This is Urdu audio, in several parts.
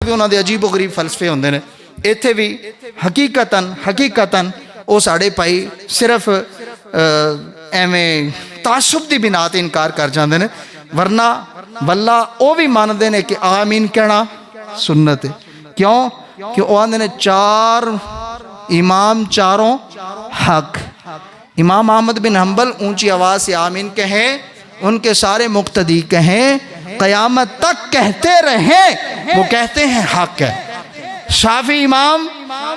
بھی انہوں دے عجیب و غریب فلسفے ہوندے نے، ایتھے بھی حقیقتاً وہ ساڑے پائی صرف ایویں تعصب دی بنا تے انکار کر جاندے نے، ورنہ واللہ او بھی ماندے نے کہ آمین کہنا سنت ہے۔ کیوں کہ وہ آندے نے چار امام چاروں حق۔ امام احمد بن حنبل اونچی آواز سے آمین کہیں، ان کے سارے مقتدی کہیں، قیامت تک کہتے رہیں، وہ کہتے ہیں حق ہے۔ شافعی امام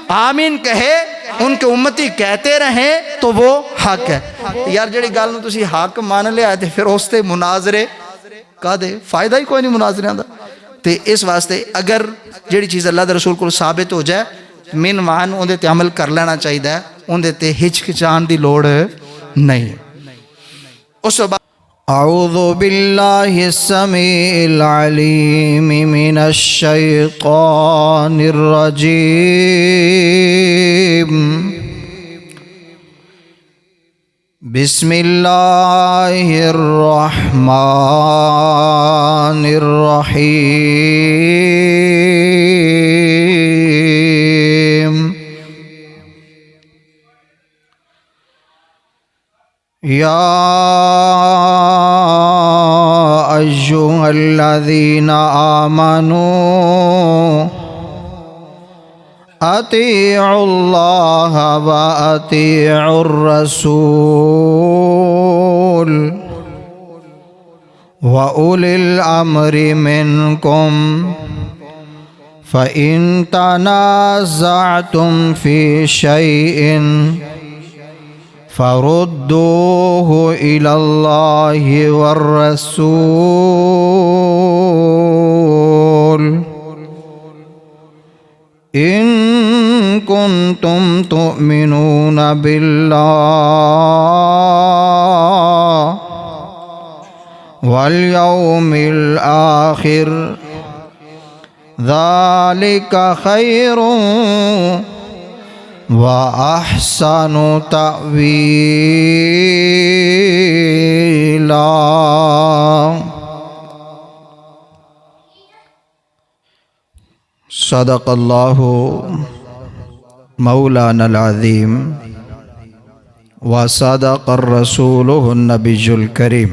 آمین کہے، ان کے امتی کہتے رہیں تو وہ حق ہے۔ یار جڑی گل نوں تسی حق مان لیا تے پھر اس تے مناظرے کا دے فائدہ ہی کوئی نہیں مناظریاں دا۔ تے اس واسطے اگر جڑی چیز اللہ دے رسول کو ثابت ہو جائے من وان اون دے تے عمل کر لینا چاہیے، اون دے تے ہچکچان دی لوڑ نہیں۔ اس بعد اعوذ باللہ السمیع العلیم من الشیطان الرجیم، بسم اللہ الرحمن الرحیم، یا ایھا الذین آمنوا اطیعوا اللہ و اطیعوا الرسول و اولی الامر منکم فإن تنازعتم فی شیء فردوه إلى الله والرسول إن كنتم تؤمنون بالله واليوم الآخر ذلك خير وَأَحْسَنُ تَأْوِيلًا۔ صدق اللہ مولانا العظیم وصدق الرسول النبی الکریم،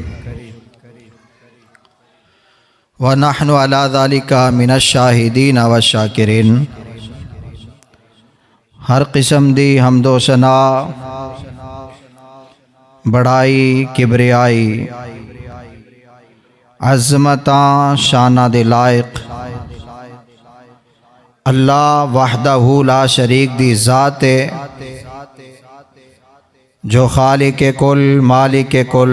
ونحن على ذلك من الشاہدین والشاکرین۔ ہر قسم دی حمد و ثنا، بڑائی، کبریائی، عظمتاں شانہ دے لائق اللہ وحدہ لا شریک دی ذات ہے، جو خالق کل، مالک کل،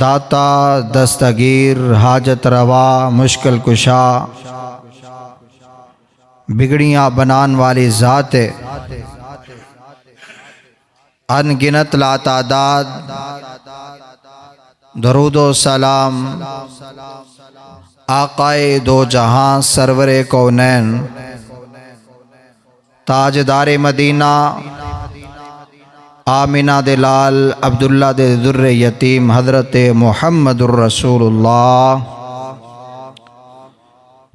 داتا، دستگیر، حاجت روا، مشکل کشا، بگڑیاں بنان والی ذات ہے۔ ان گنت لا تعداد درود و سلام آقائے دو جہاں، سرور کونین، تاجدار مدینہ، آمینہ دلال، عبداللہ دے در یتیم، حضرت محمد الرسول اللہ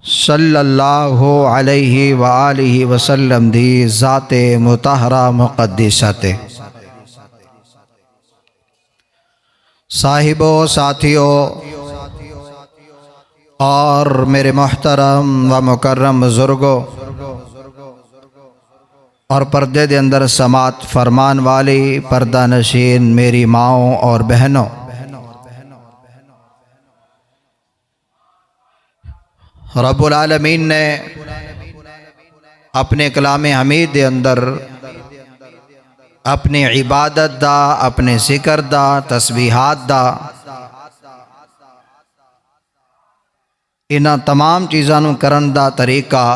صلی اللہ علیہ وآلہ وسلم دی ذات مطہرہ مقدسات، صاحبوں، ساتھیوں اور میرے محترم و مکرم بزرگوں اور پردے دے اندر سماعت فرمان والی پردہ نشین میری ماؤں اور بہنوں، رب العالمین نے اپنے کلام حمید دے اندر اپنی عبادت دا، اپنے ذکر دا، تسبیحات دا، انہاں تمام چیزاں نوں کرن دا طریقہ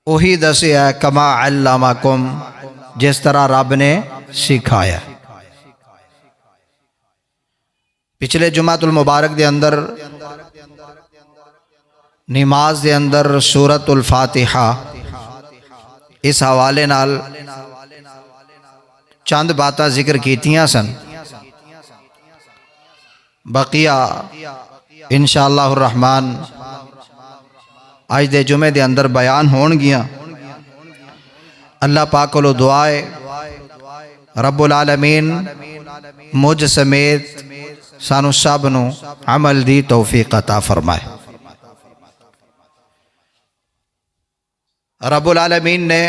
وہی دسے ہے، کما علمکم، جس طرح رب نے سکھایا۔ پچھلے جمعۃ المبارک دے اندر نماز دے اندر سورۃ الفاتحہ اس حوالے نال چند باتاں ذکر کیتیاں سن، بقیہ انشاءاللہ الرحمن آج دے جمعے دے اندر بیان ہون گیا. اللہ پاک کو دعا ہے رب العالمین مجھ سمیت سانو سب نو عمل دی توفیق عطا فرمائے. رب العالمین نے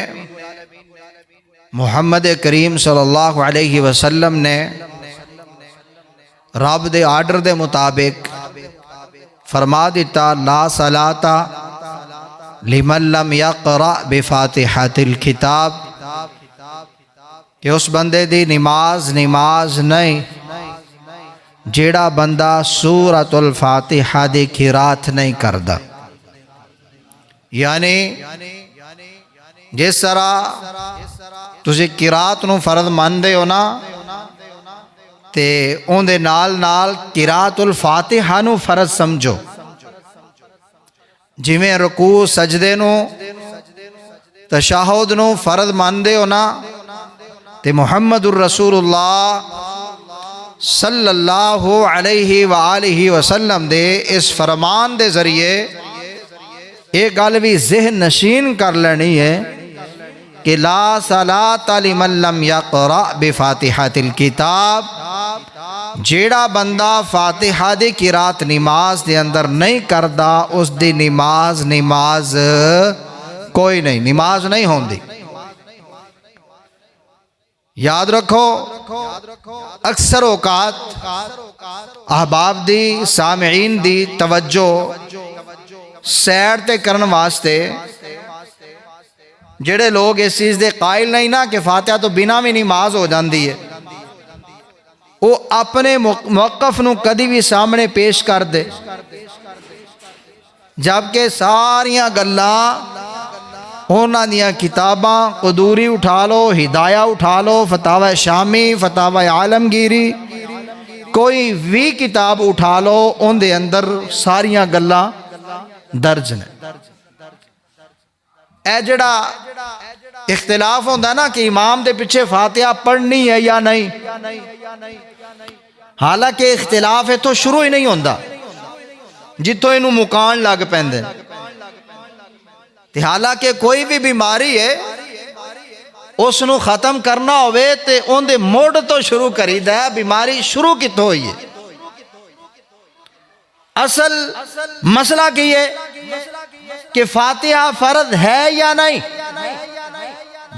محمد کریم صلی اللہ علیہ وسلم نے رب دے آرڈر دے مطابق فرما دیتا لا صلاۃ لمن لم یقرأ بفاتحۃ الکتاب کہ اس بندے دی نماز نہیں جیڑا بندہ سورۃ الفاتحہ دی قرات نہیں کردا. یعنی جس طرح تسی قرات نو فرض مانتے ہو نا تے اون دے نال قرات الفاتحہ نو فرض سمجھو. جویں رکوع سجدے نو تشہد نو فرض مانتے ہو نا تے محمد الرسول اللہ صلی اللہ علیہ وآلہ وسلم دے اس فرمان دے ذریعے ایک گل بھی ذہن نشین کر لینی ہے کہ لا صلاۃ لمن لم یقرأ بفاتحۃ الکتاب جیڑا بندہ فاتحہ دی قرات نماز دے اندر نہیں کردا اس دی نماز کوئی نہیں، نماز نہیں ہوندی. یاد رکھو اکثر اوقات احباب دی سامعین دی توجہ سیر تے کرن واسطے جڑے لوگ اس چیز دے قائل نہیں نا کہ فاتحہ تو بنا بھی نماز ہو جاندی ہے، وہ اپنے موقف نو کدی بھی سامنے پیش کر دے جبکہ ساریاں گلاں اونا دیاں کتاباں قدوری اٹھا لو، ہدایہ اٹھا لو، فتاوی شامی، فتاوی عالمگیری، کوئی بھی کتاب اٹھا لو ان دے اندر ساریاں گلاں درج نے. اے جڑا اختلاف ہوندہ نا کہ امام دے پیچھے فاتحہ پڑھنی ہے یا نہیں، حالانکہ اختلاف ہے تو شروع ہی نہیں ہوندہ جتوں انہوں مکان لگ پیندے. حالانکہ کوئی بھی بیماری ہے اس نو ختم کرنا ہوئے تے ان دے موڑ تو شروع کری دا ہے. بیماری شروع کتوں ہوئی ہے؟ اصل مسئلہ کی ہے کہ فاتحہ فرض ہے یا نہیں.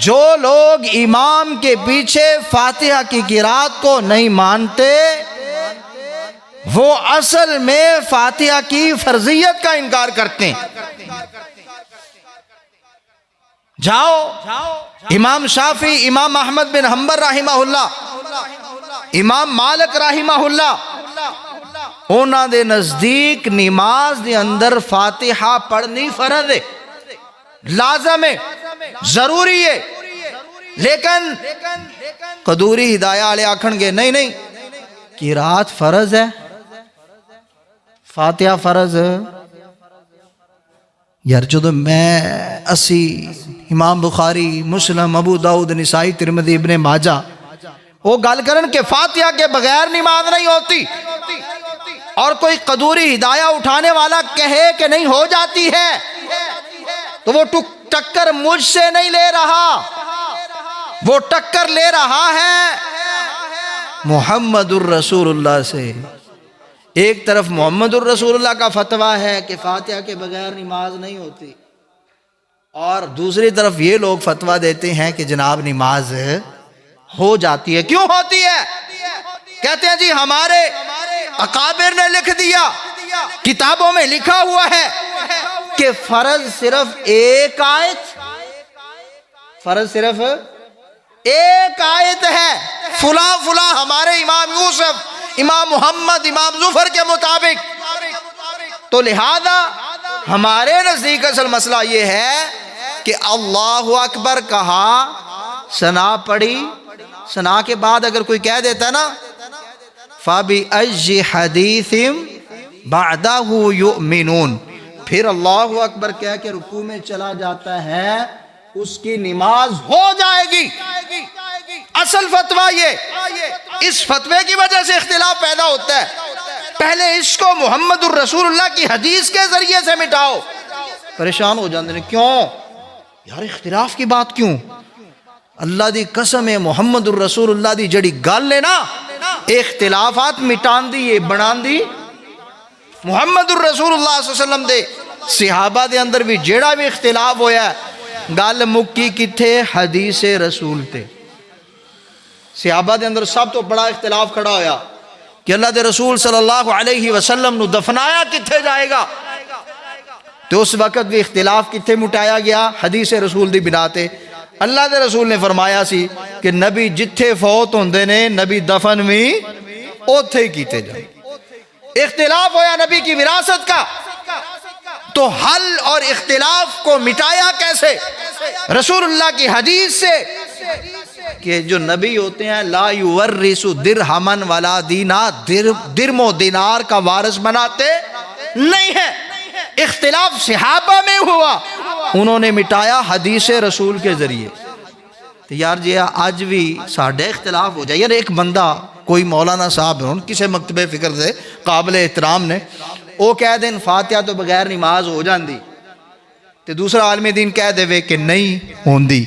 جو لوگ امام کے پیچھے فاتحہ کی قرات کو نہیں مانتے وہ اصل میں فاتحہ کی فرضیت کا انکار کرتے ہیں. جاؤ امام شافعی، امام احمد بن حنبل رحمہ اللہ، امام مالک رحمہ اللہ، اونا دے نزدیک نماز دے اندر فاتحہ پڑھنی فرض ہے، لازم ہے، ضروری ہے. لیکن قدوری ہدایہ والے آکھن گے نہیں قرات فرض ہے، فاتحہ فرض. یار جدو میں اسی امام بخاری، مسلم، ابو داؤد، نسائی، ترمذی، ابن ماجہ وہ گل کرن کہ فاتحہ کے بغیر نماز نہیں ہوتی اور کوئی قدوری ہدایہ اٹھانے والا کہے کہ نہیں ہو جاتی ہے تو وہ ٹکر مجھ سے نہیں لے رہا، وہ ٹکر لے رہا ہے محمد الرسول اللہ سے. ایک طرف محمد الرسول اللہ کا فتویٰ ہے کہ فاتحہ کے بغیر نماز نہیں ہوتی اور دوسری طرف یہ لوگ فتویٰ دیتے ہیں کہ جناب نماز ہو جاتی ہے. کیوں ہوتی ہے؟ کہتے ہیں جی ہمارے اکابر نے لکھ دیا، کتابوں میں لکھا ہوا ہے کہ فرض صرف ایک آیت، فرض صرف ایک آیت ہے، فلاں فلاں ہمارے امام یوسف، امام محمد، امام ظفر کے مطابق. تو لہذا ہمارے نزدیک اصل مسئلہ یہ ہے کہ اللہ اکبر کہا، ثنا پڑھی، ثنا کے بعد اگر کوئی کہہ دیتا ہے نا فَبِأَيِّ حَدِيثٍ بَعْدَهُ يُؤْمِنُونَ، پھر اللہ اکبر کہہ کے رکوع میں چلا جاتا ہے، اس کی نماز ہو جائے گی. اصل فتویٰ یہ، اس فتوے کی وجہ سے اختلاف پیدا ہوتا ہے. پہلے اس کو محمد الرسول اللہ کی حدیث کے ذریعے سے مٹاؤ. پریشان ہو جاندے نے, کیوں یار اختلاف کی بات کیوں؟ اللہ دی قسم ہے, محمد الرسول اللہ دی جڑی گل ہے نا, اختلافات مٹان دی, بنان دی. محمد الرسول اللہ صلی اللہ علیہ وسلم دے صحابہ دے اندر بھی جیڑا بھی اختلاف ہویا ہے, گل مکی کتھے؟ حدیث رسول تے. صحابہ دے اندر سب تو بڑا اختلاف کھڑا ہویا کہ اللہ دے رسول صلی اللہ علیہ وسلم نو دفنایا کتھے جائے گا. تو اس وقت بھی اختلاف کتھے مٹایا گیا؟ حدیث رسول دی بنا تے. اللہ دے رسول نے فرمایا سی کہ نبی جتھے فوت ہوندے نے نبی دفن بھی اوتھے ہی کیتے جائے. اختلاف ہویا نبی کی وراثت کا, تو حل اور اختلاف کو مٹایا کیسے؟ رسول اللہ کی حدیث سے کہ جو نبی ہوتے ہیں لا یورث درہمن ولا دینار, درم و دینار کا وارث بناتے نہیں ہیں. اختلاف صحابہ میں ہوا, انہوں نے مٹایا حدیث رسول کے ذریعے. تو یار جی آج بھی ساڑھے اختلاف ہو جائے. یار ایک بندہ کوئی مولانا صاحب ہیں کسی مکتب فکر سے قابل احترام نے, وہ کہہ دیں فاتحہ تو بغیر نماز ہو جاندی, تو دوسرا عالم دین کہہ دے کہ نہیں ہوندی.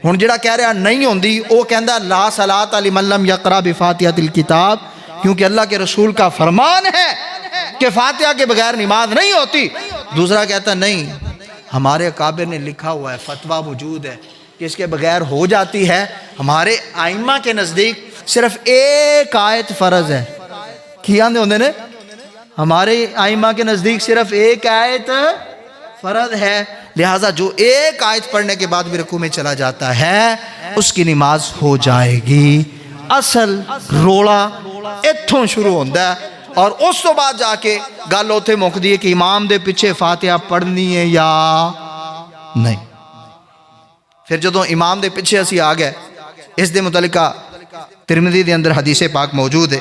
ہن جڑا کہہ رہا نہیں ہوندی وہ کہندا لا صلاۃ لمن لم یقرأ بفاتحۃ الکتاب, کیونکہ اللہ کے رسول کا فرمان ہے کہ فاتحہ کے بغیر نماز نہیں ہوتی. دوسرا کہتا نہیں, ہمارے اکابر نے لکھا ہوا ہے, فتویٰ موجود ہے کہ اس کے بغیر ہو جاتی ہے. ہمارے ائمہ کے نزدیک صرف ایک آیت فرض ہے. کیا ہوندے نے ہمارے ائمہ کے نزدیک صرف ایک آیت فرض ہے, لہٰذا جو ایک آیت پڑھنے کے بعد بھی رکوع میں چلا جاتا ہے اس کی نماز ہو جائے گی. اصل روڑا اتھوں شروع ہوتا ہے, اور اس تو بعد جا کے گل اتھے مکدی ہے کہ امام دے پیچھے فاتحہ پڑھنی ہے یا نہیں. پھر جدوں امام دے پیچھے اسی آ گئے, اس دے متعلقہ ترمذی دے اندر حدیث پاک موجود ہے.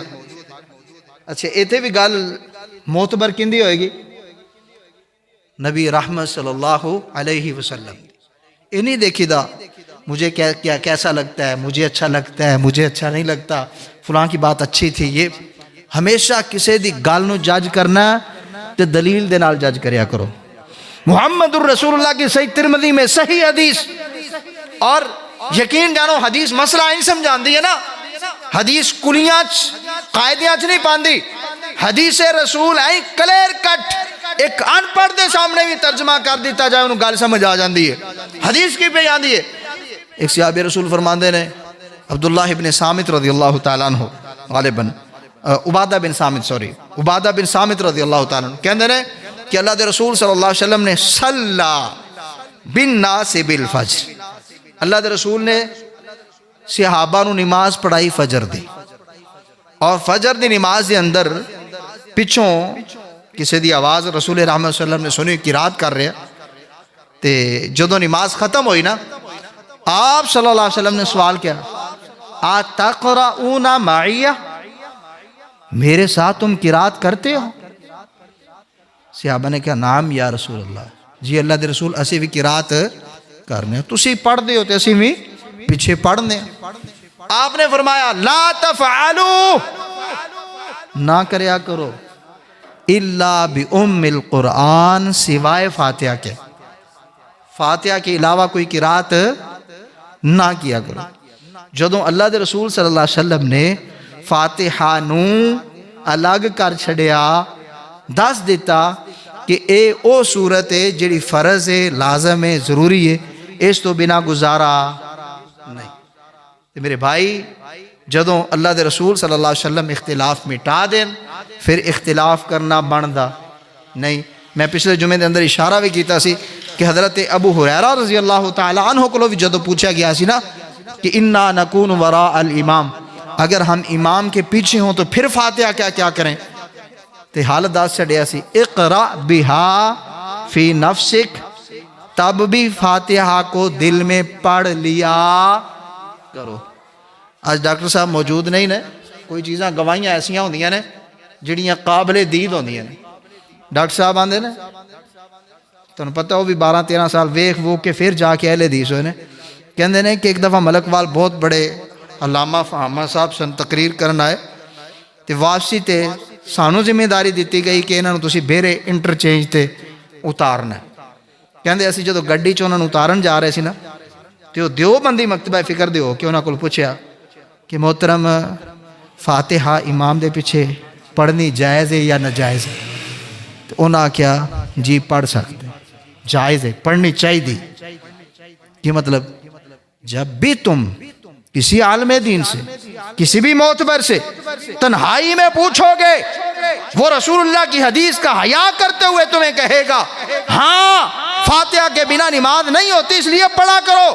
اچھا ایتھے بھی گل معتبر کندی ہوئے گی؟ نبی رحمت صلی اللہ علیہ وسلم. یہ نہیں دیکھی دا مجھے کیا کیسا لگتا ہے, مجھے اچھا لگتا ہے, مجھے اچھا نہیں لگتا, فلاں کی بات اچھی تھی. یہ ہمیشہ کسی دی گل نو جج کرنا تے دلیل دے نال جج کریا کرو. محمد الرسول اللہ کی صحیح ترمذی میں صحیح حدیث, اور یقین جانو حدیث مسئلہ نہیں سمجھان دی ہے نا, حدیث کلیاں قائدیاں نہیں پاندی. حدیث رسول ہے کلیئر کٹ, ایک ان پڑھ دے سامنے بھی ترجمہ کر دیتا جائے انہوں گل سمجھ آ جاندی ہے. حدیث کی پہ جاندی ہے. ایک صحابی رسول فرماندے نے, عبداللہ ابن سامت رضی اللہ تعالیٰ عنہ, غالباً عبادہ بن سامت رضی اللہ تعالیٰ عنہ کہندے نے کہ اللہ دے رسول صلی اللہ علیہ وسلم نے صلی بالناس بالفجر, اللہ دے رسول نے صحابہ نو نماز پڑھائی فجر دی, اور فجر دی نماز دے اندر پچھوں کسی دی آواز رسول رحمت صلی اللہ علیہ وسلم نے سنی قرات کر رہے, تے جدو نماز ختم ہوئی نا, آپ صلی اللہ علیہ وسلم نے سوال کیا, اتقرؤون معیہ, میرے ساتھ تم قرات کرتے ہو؟ صحابہ نے کہا نعم یا رسول اللہ, جی اللہ دے رسول اسی بھی قرات کرنے, تسی پڑھ دے ہوتے اسی بھی پیچھے پڑھنے. آپ نے فرمایا لا تفعلوا, نہ کریا کرو, الا بام القرآن, سوائے فاتحہ کے, فاتحہ کے علاوہ کوئی قرات نہ کیا کرو. جدوں اللہ دے رسول صلی اللہ علیہ وسلم نے فاتحہ نو الگ کر چھڑیا, دس دیتا کہ اے او صورت ہے جڑی فرض ہے, لازم ہے, ضروری ہے, اس تو بنا گزارا نہیں. میرے بھائی جدوں اللہ دے رسول صلی اللہ علیہ وسلم اختلاف مٹا دیں, پھر اختلاف کرنا بندا نہیں. میں پچھلے جمعے دے اندر اشارہ بھی کیتا سی کہ حضرت ابو ہریرہ رضی اللہ تعالی عنہ کو بھی جدوں پوچھا گیا سی نا کہ انا نکون وراء الامام, اگر ہم امام کے پیچھے ہوں تو پھر فاتحہ کیا کیا کریں, تے حالت داس چھڑیا سی اقرأ بہا فی نفسک, تب بھی فاتحہ کو دل میں پڑھ لیا کرو. آج ڈاکٹر صاحب موجود نہیں نے, کوئی چیزاں گوائیاں ایسیاں ہوندیاں نے جڑیاں قابل دید ہوندیاں نے. ڈاکٹر صاحب آندے نے, تنہوں پتہ ہو بھی 12-13 سال ویکھ وہ کے پھر جا کے اہل حدیث ہوئے نے, کہندے نے کہ ایک دفعہ ملک وال بہت بڑے علامہ فہامہ صاحب سن تقریر کرن آئے, تے واپسی تے ਸਾਨੂੰ ਜ਼ਿੰਮੇਵਾਰੀ ਦਿੱਤੀ ਗਈ ਕਿ ਇਹਨਾਂ ਨੂੰ ਤੁਸੀਂ ਬੇਰੇ ਇੰਟਰਚੇਂਜ ਤੇ ਉਤਾਰਨਾ। ਕਹਿੰਦੇ ਅਸੀਂ ਜਦੋਂ ਗੱਡੀ 'ਚ ਉਹਨਾਂ ਨੂੰ ਉਤਾਰਨ ਜਾ ਰਹੇ ਸੀ ਨਾ, ਤੇ ਉਹ ਦਿਓਬੰਦੀ ਮਕਤਬਾ ਫਿਕਰ ਦੇ ਹੋ ਕੇ ਉਹਨਾਂ ਕੋਲ ਪੁੱਛਿਆ ਕਿ ਮੁਹਤਰਮ ਫਾਤਿਹਾ ਇਮਾਮ ਦੇ ਪਿੱਛੇ ਪੜ੍ਹਨੀ ਜਾਇਜ਼ ਹੈ ਜਾਂ ਨਾਜਾਇਜ਼ ਹੈ? ਤੇ ਉਹਨਾਂ ਆਖਿਆ ਜੀ ਪੜ੍ਹ ਸਕਦੇ, جائز ہے، پڑھنی چاہیے۔ یہ مطلب جب بھی تم کسی عالم دین سے، کسی بھی معتبر سے تنہائی میں پوچھو گے، وہ رسول اللہ کی حدیث کا حیا کرتے ہوئے تمہیں کہے گا ہاں فاتحہ کے بنا نماز نہیں ہوتی اس لیے پڑھا کرو،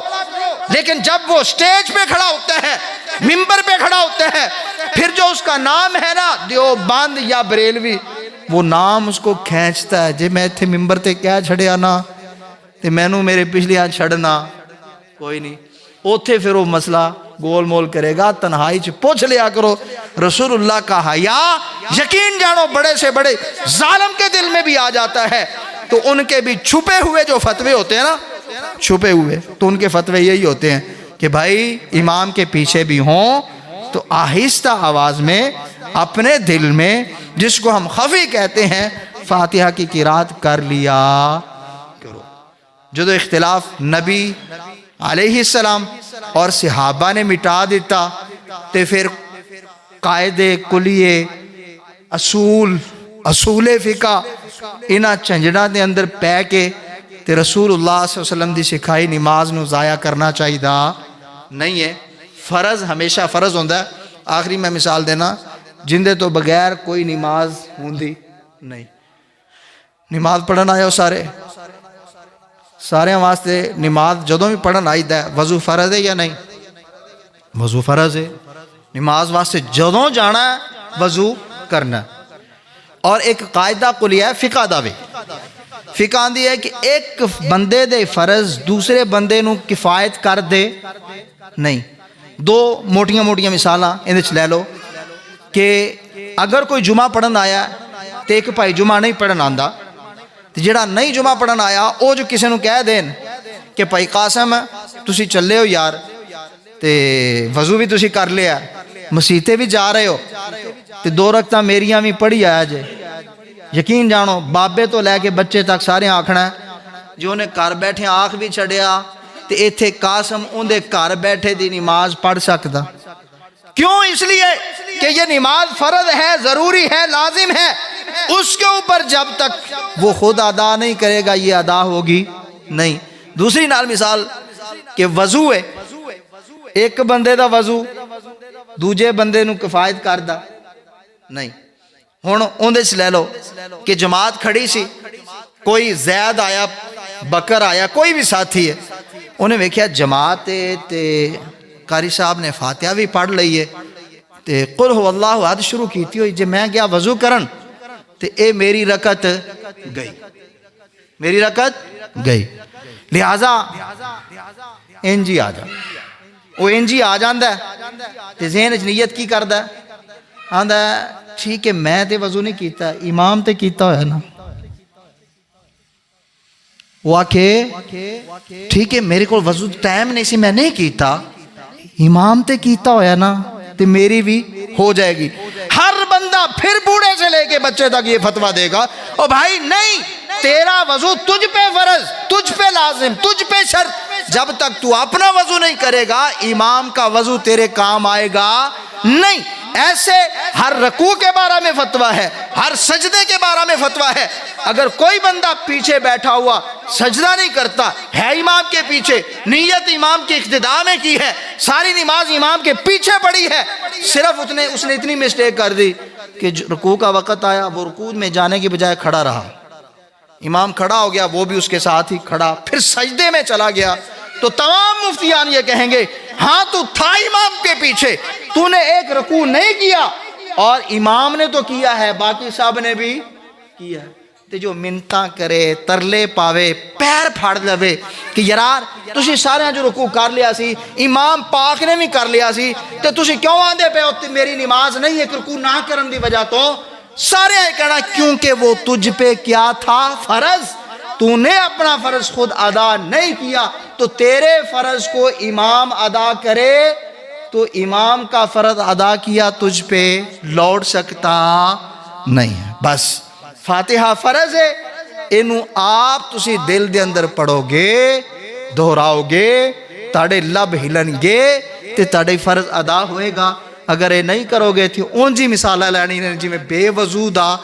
لیکن جب وہ سٹیج پہ کھڑا ہوتا ہے، ممبر پہ کھڑا ہوتا ہے، پھر جو اس کا نام ہے نا دیوبند یا بریلوی، وہ نام اس کو کھینچتا ہے، جی میں تھے ممبر تے کیا چھڑیا نا تے میں نو میرے پچھلیاں چھڑنا کوئی نہیں، اوتھے پھر وہ مسئلہ گول مول کرے گا۔ تنہائی چ پوچھ لیا کرو رسول اللہ کا حیا، یقین جانو بڑے سے بڑے ظالم کے دل میں بھی آ جاتا ہے، تو ان کے بھی چھپے ہوئے جو فتوے ہوتے ہیں نا، چھپے ہوئے تو ان کے فتوے یہی ہوتے ہیں کہ بھائی امام کے پیچھے بھی ہوں تو آہستہ آواز میں اپنے دل میں، جس کو ہم خفی کہتے ہیں، فاتحہ کی قرات کر لیا کرو۔ جو اختلاف نبی علیہ السلام اور صحابہ نے مٹا دیتا تے پھر قاعدے کلیے اصول فقہ انہاں چنجڑاں دے اندر پہ کے تے رسول اللہ صلی اللہ علیہ وسلم دی سکھائی نماز نو ضائع کرنا چاہیے نہیں ہے۔ فرض ہمیشہ فرض ہوندہ ہے۔ آخری میں مثال دینا، جندے تو بغیر کوئی نماز ہوندی نہیں، نماز پڑھن آئے ہو سارے واسطے نماز جدوں بھی پڑھن آئی ہے، وضو فرض ہے یا نہیں؟ وضو فرض ہے۔ نماز واسطے جدوں جانا ہے وضو کرنا ہے۔ اور ایک قاعدہ کلیہ ہے فقہ دا بھی، فقہ آندی ہے کہ ایک بندے دے فرض دوسرے بندے نو کفایت کر دے نہیں۔ دو موٹیاں موٹیاں مثالاں اندے چ لے لو کہ اگر کوئی جمعہ پڑھن آیا تو ایک بھائی جمعہ نہیں پڑھن آندا، تو جڑا نہیں جمعہ پڑھن آیا وہ جو کسی نو کہہ دین کہ بھائی قاسم تسی چلے ہو یار تے وضو بھی تسی کر لیا، مسیتے بھی جا رہے ہو تے 2 رکعتاں میریاں بھی پڑھی آیا جے، یقین جانو بابے تو لے کے بچے تک سارے آکھنا ہے جو انہیں گھر بیٹھے آنکھ بھی چھڑیا تے ایتھے قاسم اندے گھر بیٹھے دی نماز پڑھ سکتا۔ کیوں؟ اس لیے کہ یہ نماز فرض ہے، ضروری ہے، لازم ہے، اس کے اوپر جب تک وہ خود ادا نہیں کرے گا یہ ادا ہوگی نہیں۔ دوسری نال مثال کہ وضو ہے، ایک بندے دا وضو دوجے بندے نو کفایت کردا نہیں۔ ہن اندے چ لے لو کہ جماعت کھڑی سی، کوئی زید آیا، بکر آیا، کوئی بھی ساتھی ہے، انہیں ویکھیا جماعت تے قاری صاحب نے فاتحہ بھی پڑھ لئیے تے قل ہو اللہ احد شروع کیتی ہوئی، جے میں گیا وضو کرن تے اے میری رکعت گئی، میری رکعت گئی، لہٰذا انجی آ جا، وہ انجی آ جاندہ ہے تے ذہن اچ نیت کی کردہ ہے، آندہ ہے ٹھیک ہے میں تے وضو نہیں کیتا، امام تے کیتا ہویا نا، وہ آکھے ٹھیک ہے میرے کو وضو ٹائم نہیں سی میں نہیں کیتا، امام تے کیتا ہویا نا تے میری بھی ہو جائے گی۔ ہر بندہ پھر بوڑھے سے لے کے بچے تک یہ فتویٰ دے گا او بھائی نہیں، تیرا وضو تجھ پہ فرض، تجھ پہ لازم، تجھ پہ شرط، جب تک تو اپنا وضو نہیں کرے گا امام کا وضو تیرے کام آئے گا نہیں۔ ایسے ہر رکوع کے بارے میں فتویٰ ہے، ہر سجدے کے بارے میں فتویٰ ہے۔ اگر کوئی بندہ پیچھے بیٹھا ہوا سجدہ نہیں کرتا ہے، امام کے پیچھے، نیت امام کی اقتداء میں کی ہے، ساری نماز امام کے پیچھے پڑی ہے، صرف اس نے اتنی مسٹیک کر دی کہ رکوع کا وقت آیا، وہ رکوع میں جانے کی بجائے کھڑا رہا، امام کھڑا ہو گیا، وہ بھی اس کے ساتھ ہی کھڑا، پھر سجدے میں چلا گیا، تو تمام مفتیان یہ کہیں گے ہاں تو تھا امام کے پیچھے، تو نے ایک رکوع نہیں کیا اور امام نے تو کیا ہے، باقی سب نے بھی کیا ہے۔ تے جو منتاں کرے، ترلے پاوے، پیر پھاڑ لوے کہ یار تسی سارے جو رکوع کر لیا سی، امام پاک نے بھی کر لیا سی، تے تسی کیوں آندے پہ ہوتے میری نماز نہیں، ایک رکوع نہ کرن دی وجہ تو سارے آئے کہنا کیونکہ وہ تجھ پہ کیا تھا فرض، تو نے اپنا فرض خود ادا نہیں کیا، تو تیرے فرض کو امام ادا کرے تو امام کا فرض ادا کیا تجھ پہ لوٹ سکتا نہیں ہے. بس فاتحہ فرض ہے, اینو آپ تسی دل دے اندر پڑھو گے, دہراؤ گے, تاڑے لب ہلن گے تے تاڑے فرض ادا ہوئے گا. اگر یہ نہیں کرو گے تو اون جی مثالہ لینی نے جی میں بے وضو دا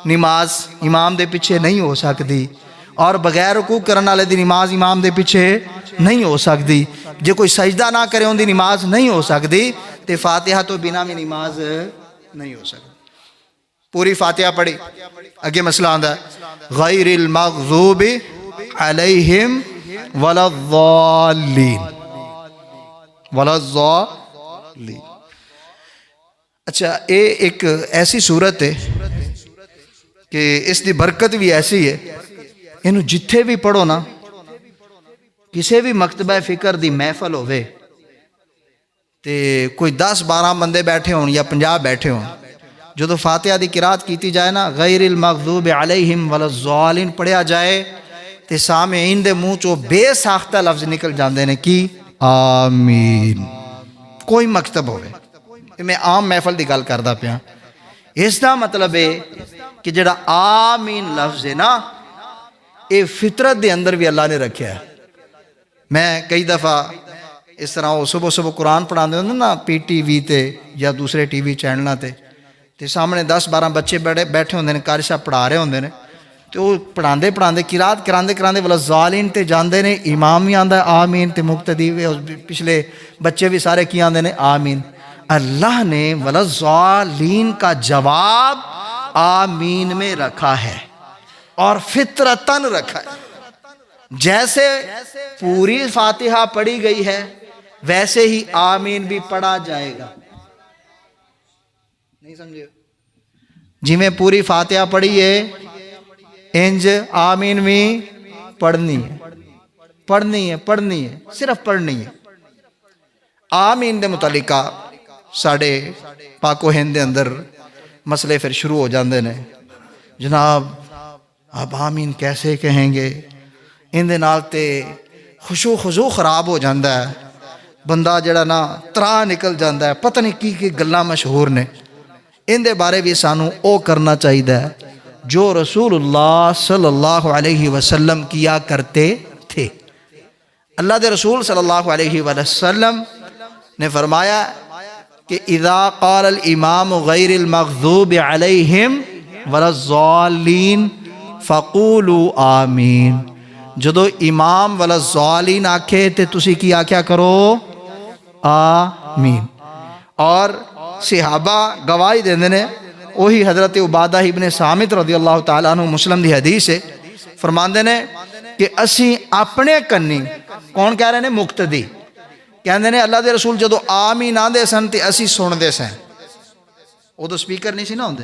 نماز امام دے پیچھے نہیں ہو سکتی, اور بغیر رکوع کرن والے دی نماز امام دے پیچھے نہیں ہو سکتی. جے کوئی سجدہ نہ کرے ان دی نماز نہیں ہو سکتی, تے فاتحہ تو بنا میں نماز نہیں ہو سکتی. پوری فاتحہ پڑھی, اگے مسئلہ آندا ہے غیر المغضوب علیہم ولا الضالین, ولا الضالین. اچھا اے ایک ایسی صورت ہے کہ اس دی برکت بھی ایسی ہے, انہوں جتھے بھی پڑھو نا, کسی بھی مکتبہ فکر دی محفل ہوئے تے کوئی 10-12 بندے بیٹھے ہون یا 50 بیٹھے ہون, جو تو فاتحہ دی قرات کیتی جائے نا غیر المغضوب علیہم ولا الضالین پڑھیا جائے تے سامعین دے منہ چو بے ساختہ لفظ نکل جاندے نے کی آمین. کوئی مکتب ہوئے, میں عام محفل دی گل کردا پیا. اس دا مطلب ہے کہ جڑا آمین لفظ ہے نا یہ فطرت دے اندر بھی اللہ نے رکھیا ہے. میں کئی دفعہ اس طرح وہ صبح قرآن پڑھا دے نا پی ٹی وی تے یا دوسرے ٹی وی چینلوں تے سامنے 10-12 بچے بیٹھے ہوندے نے, قاری صاحب پڑھا رہے ہوندے نے, تو وہ پڑھاندے قرات کراندے ولا ضالین تے جاندے نے, امام بھی آندا ہے آمین تے مقتدی پچھلے بچے بھی سارے کی آندے نے آمین. اللہ نے ولا ضالین کا جواب آمین میں رکھا ہے اور فطرتاً رکھا ہے. جیسے پوری فاتحہ پڑھی گئی ہے ویسے ہی آمین بھی پڑھا جائے گا. نہیں سمجھے؟ جی میں پوری فاتحہ پڑھی ہے انج آمین بھی پڑھنی ہے, صرف پڑھنی ہے. آمین دے متعلقہ ساڑھے پاک و ہند دے اندر مسئلے پھر شروع ہو جاندے نے. جناب اب آمین کیسے کہیں گے, ان دے نال تے خشوع خضوع خراب ہو جاندہ ہے, بندہ جڑا نا ترا نکل جاندہ ہے, پتہ نہیں کی گلاں مشہور نے. ان دے بارے بھی سانو او کرنا چاہیے جو رسول اللہ صلی اللہ علیہ وسلم کیا کرتے تھے. اللہ دے رسول صلی اللہ علیہ وسلم نے فرمایا کہ اذا قال الامام غیر المغضوب علیہم ولا الضالین فقولوا آمین. جدو امام ولا الضالین آکھے تے تسی کی آکھیا کرو آمین. اور صحابہ گواہی دیندے نے, وہی حضرت عبادہ ابن صامت رضی اللہ تعالیٰ عنہ مسلم دی حدیث ہے, فرماندے نے کہ اسی اپنے کنی, کون کہہ رہے ہیں مقتدی کہندے نے اللہ دے رسول جدو آمین آندے سن تے اسی سن دے سن. وہ تو سپیکر نہیں سی نہ ہوندے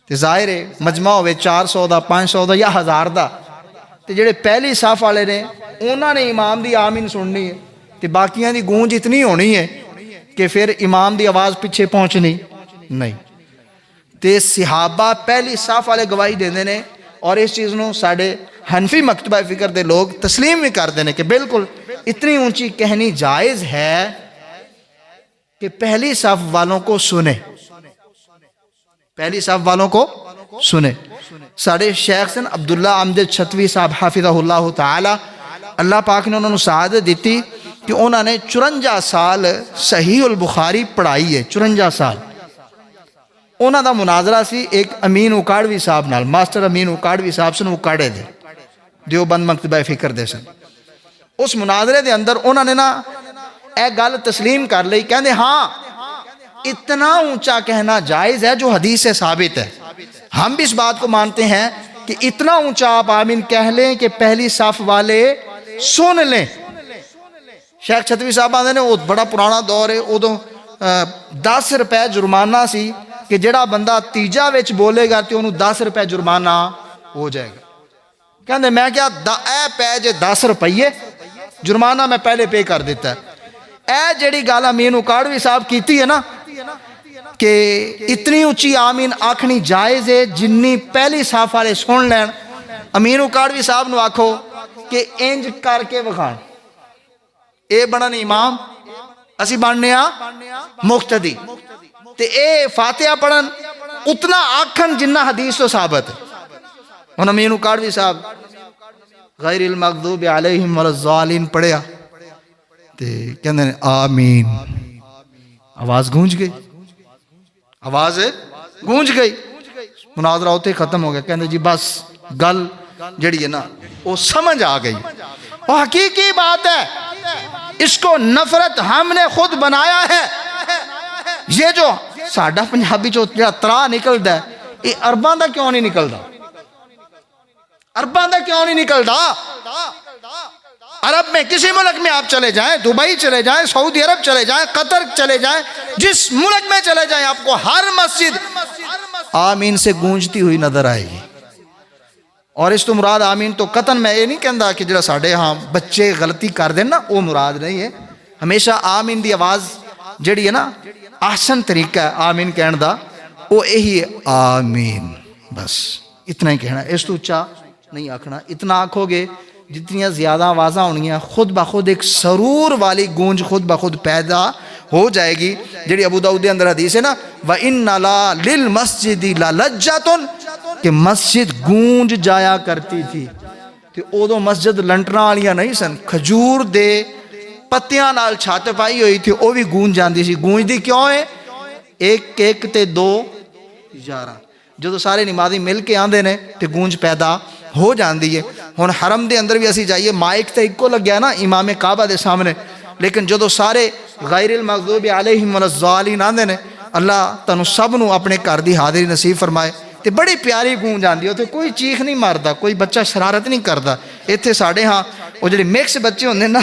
تے ظاہر ہے مجمع ہوئے 400 دا 500 دا یا 1000 دا, تے جڑے پہلی صف والے نے انہاں نے امام دی آمین سننی ہے تے باقیاں دی گونج اتنی ہونی ہے کہ پھر امام دی آواز پیچھے پہنچنی نہیں. تے صحابہ پہلی صف والے گواہی دیندے نے, اور اس چیز نو ساڑھے حنفی مکتبہ فکر دے لوگ تسلیم بھی کر دینے کہ بالکل اتنی اونچی کہنی جائز ہے کہ پہلی صف والوں کو سنے, پہلی صف والوں کو سنے. ساڑھے شیخ سن عبداللہ امجد چھتوی صاحب حافظہ اللہ تعالی, اللہ پاک نے انہوں نے سعادت دیتی کہ انہوں نے 54 سال صحیح البخاری پڑھائی ہے. 54 سال انہوں دا مناظرہ سی ایک امین اکاڑوی صاحب نال, ماسٹر امین اکاڑوی صاحب سن اکاڑے دے دیوبند مکتبہ فکر دے سن. اس مناظرے دے اندر انہوں نے نا اے گل تسلیم کر لئی, کہندے ہاں اتنا اونچا کہنا جائز ہے جو حدیث سے ثابت ہے. ہم بھی اس بات کو مانتے ہیں کہ اتنا اونچا آپ آمین کہہ لیں کہ پہلی صف والے سن لیں. شیخ چھتوی صاحب آندے نے وہ بڑا پرانا دور ہے, ادو 10 روپے جرمانہ سی کہ جڑا بندہ تیجا وچ بولے گا تو انہوں 10 روپے جرمانہ ہو جائے گا. کہندے میں کیا اے پے جے 10 روپیے جرمانہ میں پہلے پے کر دیتا ہے. اے جڑی گالا امین اکاڑوی صاحب کیتی ہے نا کہ اتنی اونچی آمین آکھنی جائز ہے جنی پہلی صف والے سن لین. امین اکاڑوی صاحب نو آکھو کہ انج کر کے وکھان, اے بنن امام اسی بننے مقتدی, تے اے فاتحہ پڑھن اتنا آکھن جنہ حدیث تو ثابت ہے. ہن امین کاڑوی صاحب غیر المغضوب علیہم ولا الضالین پڑھیا تے کہندے نے آمین. آواز گونج گئی, آواز گونج گئی. مناظرہ ہوتے ختم ہو گیا. کہندے جی بس گل جڑی ہے نا وہ سمجھ آ گئی. وہ حقیقی بات ہے, اس کو نفرت ہم نے خود بنایا ہے. یہ جو ساڈا پنجابی جو ترا نکلدا ہے یہ عرباں دا کیوں نہیں نکلدا؟ عرباں دا کیوں نہیں نکلدا؟ عرب میں کسی ملک میں آپ چلے جائیں, دبئی چلے جائیں, سعودی عرب چلے جائیں, قطر چلے جائیں, جس ملک میں چلے جائیں آپ کو ہر مسجد آمین سے گونجتی ہوئی نظر آئے گی. اور اس تو مراد آمین تو قطن میں یہ نہیں کہندا کہ جڑا ساڈے ہاں بچے غلطی کر دیں نا وہ مراد نہیں ہے. ہمیشہ آمین دی آواز جڑی ہے نا احسن طریقہ ہے آمین کہن دا وہ یہی ہے آمین. بس اتنا ہی کہنا, اس تو اچھا نہیں آکھنا. اتنا آکھو گے جتنی زیادہ آوازاں ہونگیاں خود بخود ایک سرور والی گونج خود بخود پیدا ہو جائے گی. جڑی ابو داؤد دے اندر حدیث ہے نا وَإِنَّ لَا لِلْمَسْجِدِ لَلَجَّةٌ کہ مسجد گونج جایا کرتی تھی. تو ادو مسجد لنٹراں والیاں نہیں سن, کھجور دے پتیاں نال چھت پائی ہوئی تھی, وہ بھی گونج جاندی سی. گونجدی کیوں ہے؟ ایک ایک تے دو 11 جدو سارے نمازی مل کے آندے نے تے گونج پیدا ہو جاندی ہے. ہن حرم دے اندر بھی اسی جائیے مائک تے اکو لگیا نا امام کعبہ دے سامنے, لیکن جدو سارے غیر المغضوب علیہم ولا الضالین آندے نے اللہ تانوں سب نو اپنے گھر دی حاضری نصیب فرمائے. تے بڑی پیاری گونج آندی ہے, تے کوئی چیخ نہیں ماردا, کوئی بچہ شرارت نہیں کردا. ایتھے ساڈے ہاں وہ جڑے مکس بچے ہوندے نا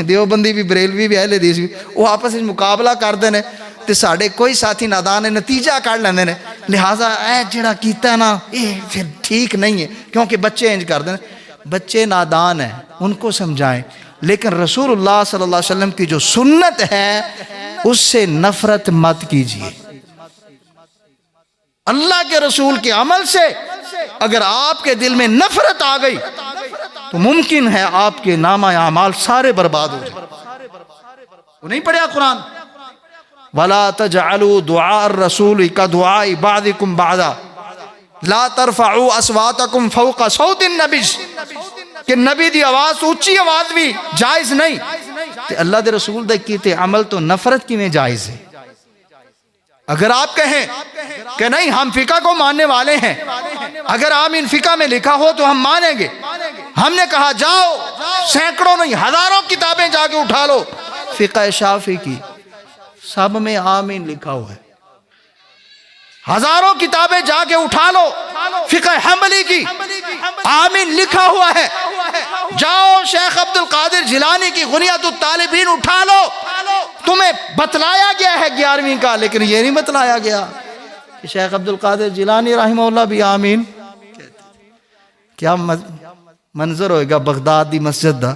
دیوبندی بھی بریلوی بھی اہل حدیث بھی وہ آپس میں مقابلہ کرتے ہیں تے ساڈے کوئی ساتھی نادان نتیجہ کر لیندے نے. لہٰذا اے جڑا کیتا ہے نا یہ پھر ٹھیک نہیں ہے, کیونکہ بچے انج کرتے ہیں. بچے نادان ہیں, ان کو سمجھائیں, لیکن رسول اللہ صلی اللہ علیہ وسلم کی جو سنت ہے اس سے نفرت مت کیجیے. اللہ کے رسول کے عمل سے اگر آپ کے دل میں نفرت آ گئی تو ممکن ہے آپ کے نامہ اعمال سارے برباد ہو جائیں. وہ نہیں پڑھا قرآن وَلَا تَجْعَلُوا دُعَاءَ الرَّسُولِ كَدُعَاءِ بَعْضِكُمْ بَعْضًا لَا تَرْفَعُوا أَصْوَاتَكُمْ فَوْقَ صَوْتِ النَّبِيِّ کہ نبی دی آواز اونچی آواز بھی جائز نہیں. تے اللہ دے رسول دے کیتے عمل تو نفرت کی میں جائز ہے. اگر آپ کہیں کہ نہیں ہم فقہ کو ماننے والے ہیں, اگر آمین فقہ میں لکھا ہو تو ہم مانیں گے. ہم نے کہا جاؤ سینکڑوں نہیں ہزاروں کتابیں جا کے اٹھا لو, فقہ شافعی کی سب میں آمین لکھا ہوا ہے. ہزاروں کتابیں جا کے اٹھا لو, فقہ حنبلی کی آمین لکھا ہوا ہے. جاؤ شیخ عبد القادر جیلانی کی غنیۃ الطالبین اٹھا لو, تمہیں بتلایا گیا ہے 11ویں کا, لیکن یہ نہیں بتلایا گیا کہ شیخ عبد القادر جیلانی رحمہ اللہ بھی آمین. کیا منظر ہوئے گا بغداد دی مسجد دا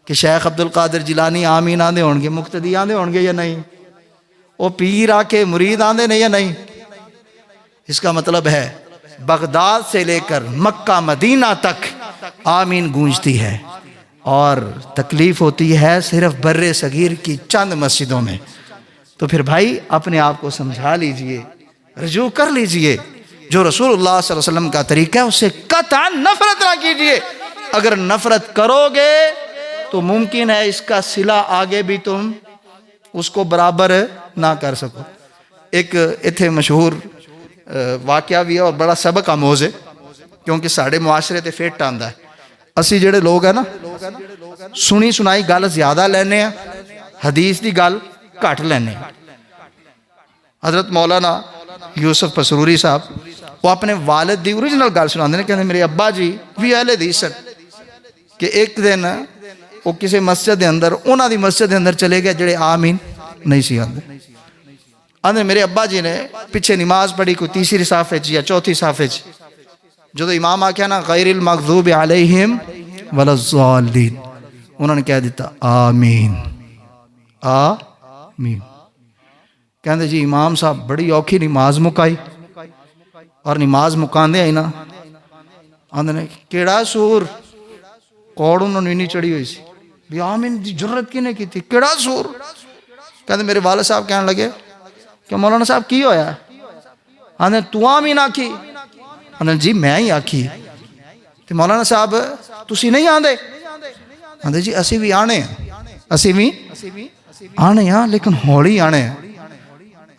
کہ شیخ عبد القادر جیلانی آمین آندے ہون گے, مقتدی آندے ہون گے یا نہیں, وہ پیر آ کے مرید آندے نہیں یا نہیں. اس کا مطلب ہے بغداد سے لے کر مکہ مدینہ تک آمین گونجتی ہے, اور تکلیف ہوتی ہے صرف بر صغیر کی چند مسجدوں میں. تو پھر بھائی اپنے آپ کو سمجھا لیجئے, رجوع کر لیجئے, جو رسول اللہ صلی اللہ علیہ وسلم کا طریقہ ہے اس سے قطعاً نفرت نہ کیجئے. اگر نفرت کرو گے تو ممکن ہے اس کا صلہ آگے بھی تم اس کو برابر نہ کر سکو. ایک اتھے مشہور واقعہ بھی ہے اور بڑا سبق آموز ہے, کیونکہ ساڑھے معاشرے تے فیٹ آندا ہے. اسی جڑے لوگ ہیں نا سنی سنائی گل زیادہ لینے ہیں, حدیث دی گل گھٹ لینے ہیں. حضرت مولانا یوسف پسروری صاحب وہ اپنے والد دی اوریجنل گل سناندے نے, کہندے میرے ابا جی بھی اہل حدیث ہیں کہ ایک دن وہ کسی مسجد دے اندر انہاں دی مسجد دے اندر چلے گئے جڑے آمین نہیں سی آندے. آندے میرے ابا جی نے پیچھے نماز پڑھی کوئی تیسری صافے یا چوتھی صافے, جو امام آکھیا نا غیر المغضوب علیہم ولا الضالین, انہوں نے کہہ دیتا آمین آمین. کہندے جی امام صاحب بڑی اوکھی نماز مکائی, اور نماز مکاندے آئی نا آندے نے کیڑا سور, کوڑ انہوں نے نہیں چڑھی ہوئی سی بھی آمین دی جرت کی نے کی تھی, کیڑا سور. کہندے میرے والد صاحب کہنے لگے کہ مولانا صاحب کی ہویا, آدھے تو آمین آکھی؟ آدھے جی میں ہی آکھی. تو مولانا صاحب تسی نہیں آندے؟ آدھے جی اسی بھی آنے ہیں، اسی بھی آنے ہیں لیکن ہولی آنے ہیں،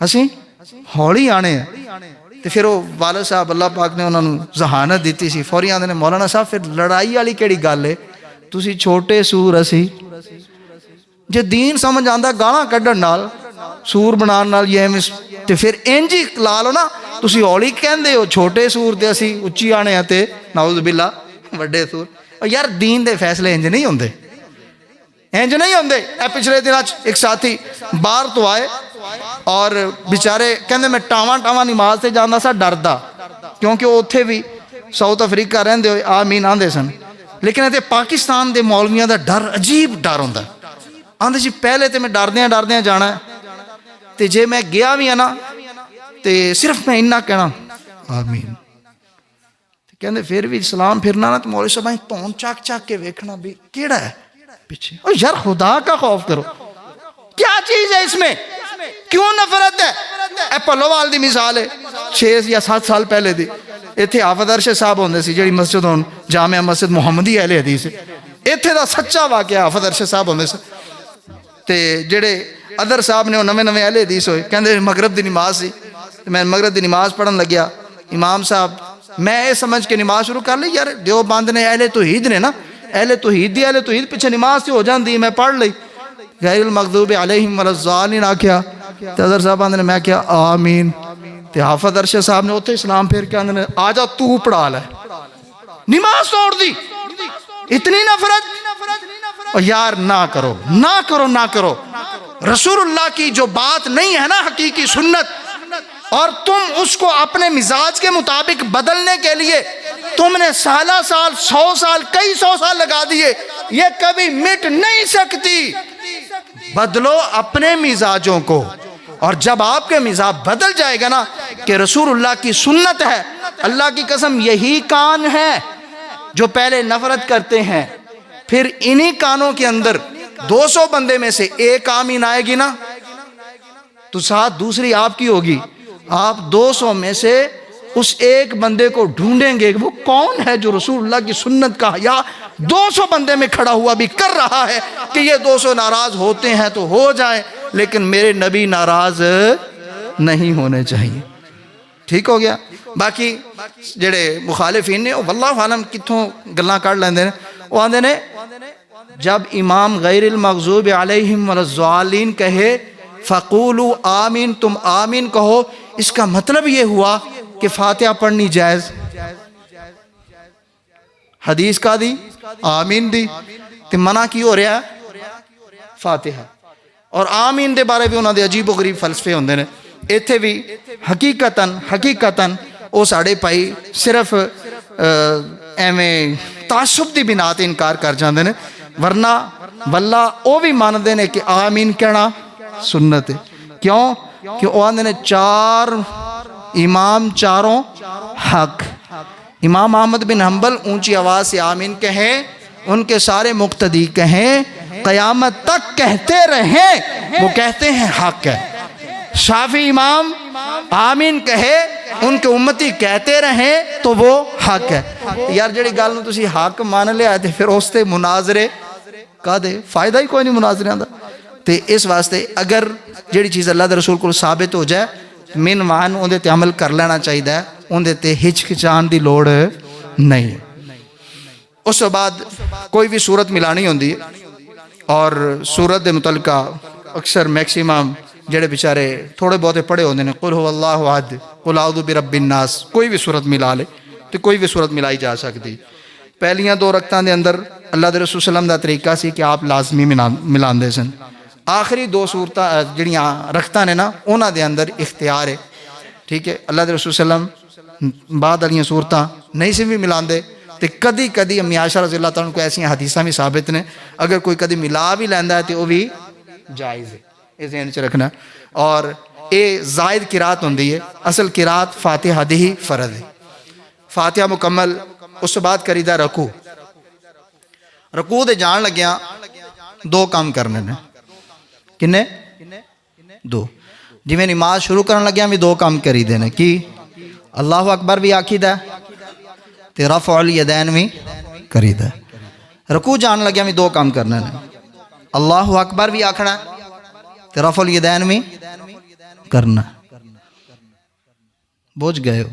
اسی ہولی آنے ہیں. تو پھر وہ والد صاحب اللہ پاک نے انہوں نے ذہانت دیتی سی، فوری آدھے نے مولانا صاحب پھر لڑائی والی کیڑی گل ہے، تسی چھوٹے سور اسی جے دین سمجھ آندا گالاں کڈن نال سور بنان نال یہ تے پھر انج ہی لا لو نا، تسی ہولی کہندے ہو چھوٹے سور تے اسی اچھی آنے ہیں تے نعوذ باللہ وڈے سور. اور یار دین دے فیصلے انج نہیں ہوندے، انج نہیں ہوندے. اے پچھلے دنوں ایک ساتھی باہر تو آئے اور بیچارے کہندے میں ٹاواں نماز تے جاندا سا ڈردا، کیونکہ وہ اتھے بھی ساؤتھ افریقہ رہندے ہوئے آمین آندے سن، لیکن اتنے پاکستان دے مولویاں دا ڈر عجیب ڈر ہوندا. آندے جی پہلے تے میں ڈردیاں جانا ہے تے جے میں گیا بھی ہے نا تے صرف میں انہا کہنا آمین. کہندے پھر بھی سلام پھرنا نا تو مولوی صاحب تون چاک کے ویکھنا بھی کیڑا ہے پیچھے. او یار خدا کا خوف کرو، کیا چیز ہے اس میں، کیوں نفرت ہے؟ اے پلووال دی مثال ہے 6 یا 7 سال پہلے دی. ایتھے حافظ ارشد صاحب ہوندے سی جڑی مسجد ہون جامعہ مسجد محمدی اہل حدیث، ایتھے دا سچا واقعہ حافظ ارشد صاحب ہوندے سی تے جڑے ادر صاحب نے نویں اہل حدیث ہوئے. کہندے مغرب دی نماز سی، میں مغرب دی نماز پڑھن لگیا، امام صاحب میں یہ سمجھ کے نماز شروع کر لی، یار دیوبند نے اہل توحید نے نا، اہل توحید پیچھے نماز سے ہو جاندی، میں پڑھ لی غیر المغضوب علیہم ولا الضالین آکھیا. تے ادر صاحب آندے نے میں کیا آمین. تے حافظ ارشد صاحب نے اتھے اسلام پھیر کے آندے نے آجا تو پڑھا لے، نماز توڑ دی. اتنی نفرت. اور یار نہ کرو. رسول اللہ کی جو بات نہیں ہے نا حقیقی سنت، اور تم اس کو اپنے مزاج کے مطابق بدلنے کے لیے تم نے سال 100 سال کئی 100 سال لگا دیے، یہ کبھی مٹ نہیں سکتی. بدلو اپنے مزاجوں کو، اور جب آپ کے مزاج بدل جائے گا نا کہ رسول اللہ کی سنت ہے، اللہ کی قسم یہی کان ہے جو پہلے نفرت کرتے ہیں، پھر انہی کانوں کے اندر 200 بندے میں سے ایک آمین آئے گی نا تو ساتھ دوسری آپ کی ہوگی. آپ 200 میں سے اس ایک بندے کو ڈھونڈیں گے کہ وہ کون ہے جو رسول اللہ کی سنت کا یا 200 بندے میں کھڑا ہوا بھی کر رہا ہے کہ یہ 200 ناراض ہوتے ہیں تو ہو جائیں لیکن میرے نبی ناراض نہیں ہونے چاہیے. ٹھیک ہو گیا. باقی جڑے مخالفین نے واللہ عالم کتھوں گلاں کر لیندے نے، وہ آندے نے جب امام غیر المغضوب علیہم ولا الضالین کہے فقولوا آمین، تم آمین کہو، اس کا مطلب یہ ہوا کہ فاتحہ پڑھنی جائز. حدیث کا دی آمین دی تے منع کی ہو رہا ہے فاتحہ. اور آمین دے بارے بھی انہوں دے عجیب و غریب فلسفے ہوندے نے. ایتھے بھی حقیقتاً وہ ساڑے پائی صرف ایویں تعصب دی بنا تے انکار کر جاندے نے، ورنہ واللہ او بھی ماندے نے کہ آمین کہنا سنت ہے. کیوں کہ وہ آندے نے 4 امام چاروں حق. امام احمد بن حنبل اونچی آواز سے آمین کہیں، ان کے سارے مقتدی کہیں، قیامت تک کہتے رہیں، وہ کہتے ہیں حق ہے. شافعی امام آمین کہے، ان کے امتی کہتے رہیں تو وہ حق ہے. یار جڑی گل نو تسی حق مان لیا تے پھر اس تے مناظرے کا دے فائدہ ہی کوئی نہیں مناظرے دا. تے اس واسطے اگر جڑی چیز اللہ دے رسول کو ثابت ہو جائے من وان اون تے عمل کر لینا چاہیے، اون تے ہچکچان دی لوڑ نہیں. اس بعد کوئی بھی صورت ملانی ہوندی ہے اور صورت دے متعلقہ اکثر میکسیمم جڑے بیچارے تھوڑے بہتے پڑھے ہوندے نے قل هو اللہ احد قل اعوذ برب الناس، کوئی بھی صورت ملا لے تو کوئی بھی صورت ملائی جا سکتی. پہلیاں 2 رکعتاں دے اندر اللہ دے رسول صلی اللہ علیہ وسلم دا طریقہ سی کہ آپ لازمی ملاندے سن. آخری 2 صورتاں جڑیاں رکعتاں نے نا انہاں دے اندر اختیار ہے. ٹھیک ہے، اللہ دے رسول صلی اللہ علیہ وسلم بعد والیاں صورتاں نہیں سی بھی ملاندے تے کدی امی عائشہ رضی اللہ تعالیٰ کو ایسی حدیثاں بھی ثابت نے، اگر کوئی کدی ملا بھی لیندا ہے تو وہ بھی جائز ہے، یہ ذہن چ رکھنا. اور یہ زائد قرات ہوندی ہے، اصل قرات فاتحہ دی ہی فرض ہے. فاتحہ مکمل، اس کے بعد کریدہ رکوع دے جان لگیاں 2 کام کرنے نے. کنے 2 جی میں نماز شروع کرن لگیا بھی 2 کام کری دینے کی اللہ اکبر بھی آکھیدہ تے رفع الیدین بھی کریدہ. رکوع جان لگیا میں دو کام کرنا ہے. اللہ اکبر بھی آکھنا تے رفع الیدین بھی کرنا. بوجھ گئے ہو.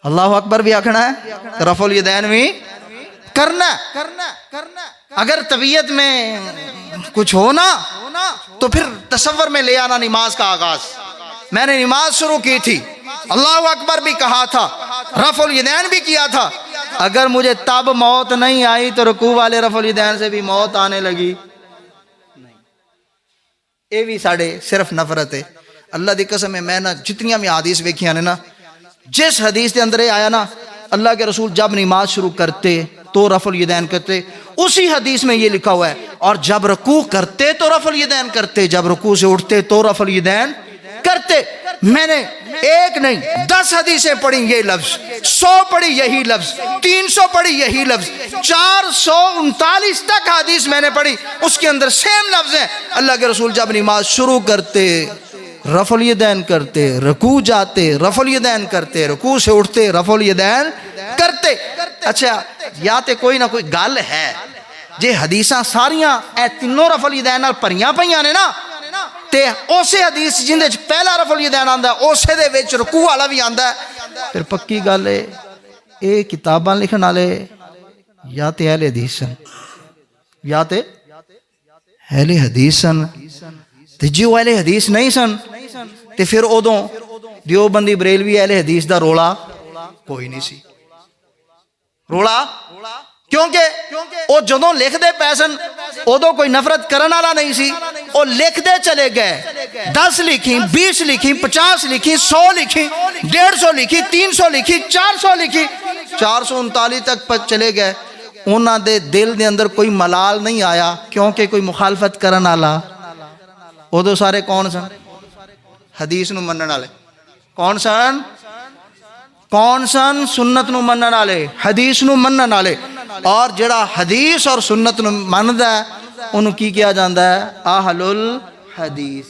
اللہ اکبر بھی آکھنا ہے تے رفع الیدین بھی کرنا. اگر طبیعت میں کچھ ہونا تو پھر تصور میں لے آنا نماز کا آغاز. میں نے نماز شروع کی تھی, اللہ اکبر بھی کہا تھا, رفع الیدین بھی کیا تھا, اگر مجھے تب موت نہیں آئی تو رکوع والے رفع الیدین سے بھی موت آنے لگی. یہ بھی ساڑھے صرف نفرت ہے. اللہ دی قسم ہے میں نا جتنیاں میں حدیث ویکھیاں نے نا, جس حدیث دے اندر یہ آیا نا اللہ کے رسول جب نماز شروع کرتے تو رفع الیدین کرتے, اسی حدیث میں یہ لکھا ہوا ہے, اور جب رکوع کرتے تو رفع الیدین کرتے, جب رکوع سے اٹھتے تو رفع الیدین کرتے. میں نے ایک نہیں 10 حدیثیں پڑھی یہ لفظ, 100 پڑھی یہی لفظ, 300 پڑھی یہی لفظ, 439 تک حدیث میں نے پڑھی, اس کے اندر سیم لفظ ہیں. اللہ کے رسول جب نماز شروع کرتے رفع الیدین کرتے, رکوع جاتے رفع الیدین کرتے, رکوع سے اٹھتے رفع الیدین کرتے. اچھا یا تے کوئی نہ کوئی گل ہے جے حدیثاں ساریاں اے تینوں رفع الیدین نال پریاں پیاں نے نا, تے اسے حدیث جندے وچ پہلا رفع الیدین آندا ہے اسے دے وچ رکوع والا بھی آندا ہے, پھر پکی گل ہے اے کتاباں لکھن والے یا تے اہل حدیث سن یا تے اہل حدیث سن. تے جے اہل حدیث نہیں سن تے پھر ادوں دیوبندی بریلوی اہل حدیث دا رولا کوئی نہیں سی. رولا کیونکہ وہ جدوں لکھ دے پیسن ادو کوئی نفرت کرن والا نہیں سی, وہ لکھ دے چلے گئے, 10 لکھی 20 لکھی 50 لکھی 100 لکھی 150 لکھی 300 لکھی 400 لکھی 439 تک پر چلے گئے. انہاں دے دل دے اندر کوئی ملال نہیں آیا کیونکہ کوئی مخالفت کرن والا. ادو سارے کون سن؟ حدیث نو منن والے. کون سن؟ کون سن؟ سنت نو منن والے, حدیث نو منن والے. اور جڑا حدیث اور سنت نو مندا ہے انہوں کی کیا جاندا ہے؟ اہل الحدیث,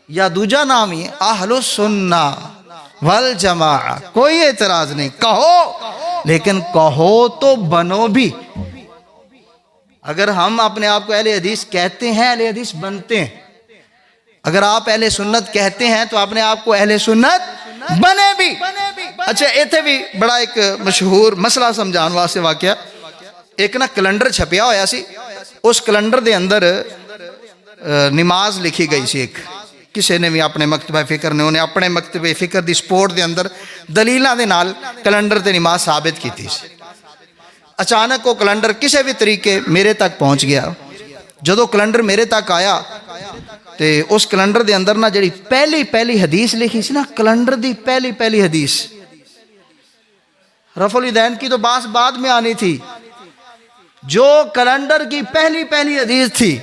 یا دوجا نام ہی ہے اہل السنہ والجماعہ. کوئی اعتراض نہیں, کہو, لیکن کہو تو بنو بھی. اگر ہم اپنے آپ کو اہل حدیث کہتے ہیں اہل حدیث بنتے ہیں, اگر آپ اہل سنت کہتے ہیں تو اپنے آپ کو اہل سنت بنے بھی. اچھا ایتھے بھی بڑا ایک مشہور مسئلہ سمجھان واسطے واقعہ, ایک نا کیلنڈر چھپیا ہویا سی, اس کیلنڈر دے اندر نماز لکھی گئی سی. ایک کسی نے بھی اپنے مکتبہ فکر نے انہیں اپنے مکتبہ فکر دی سپورٹ دے اندر دلیلاں دے نال کیلنڈر تے نماز ثابت کیتی سی. اچانک وہ کیلنڈر کسی بھی طریقے میرے تک پہنچ گیا. جدو کیلنڈر میرے تک آیا تے اس کیلنڈر دے اندر نا جڑی پہلی حدیث لکھی سی نا, کیلنڈر دی پہلی حدیث, رفع الیدین کی تو باس بعد میں آنی تھی, جو کیلنڈر کی پہلی حدیث تھی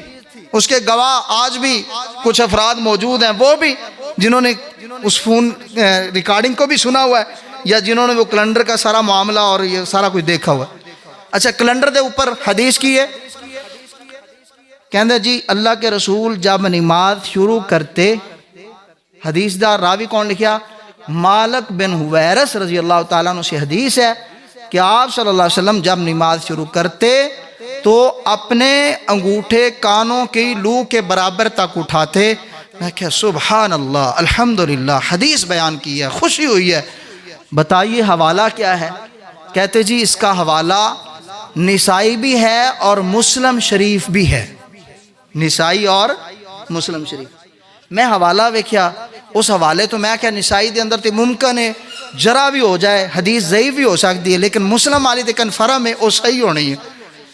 اس کے گواہ آج بھی کچھ افراد موجود ہیں, وہ بھی جنہوں نے اس فون ریکارڈنگ کو بھی سنا ہوا ہے یا جنہوں نے وہ کیلنڈر کا سارا معاملہ اور یہ سارا کچھ دیکھا ہوا ہے. اچھا کیلنڈر دے اوپر حدیث کی ہے, کہندے جی اللہ کے رسول جب نماز شروع کرتے, حدیث دا راوی کون لکھیا؟ مالک بن حویرث رضی اللہ تعالیٰ عنہ سے حدیث ہے کہ آپ صلی اللہ علیہ وسلم جب نماز شروع کرتے تو اپنے انگوٹھے کانوں کی لو کے برابر تک اٹھاتے. میں کہا سبحان اللہ, الحمدللہ, حدیث بیان کی ہے, خوشی ہوئی ہے. بتائیے حوالہ کیا ہے؟ کہتے جی اس کا حوالہ نسائی بھی ہے اور مسلم شریف بھی ہے. نسائی اور مسلم شریف. میں حوالہ ویکھیا, اس حوالے تو میں کیا نسائی دے اندر تے ممکن ہے جرا بھی ہو جائے, حدیث ضعیف بھی ہو سکتی ہے, لیکن مسلم والی تے کنفرم ہے وہ صحیح ہونی ہے.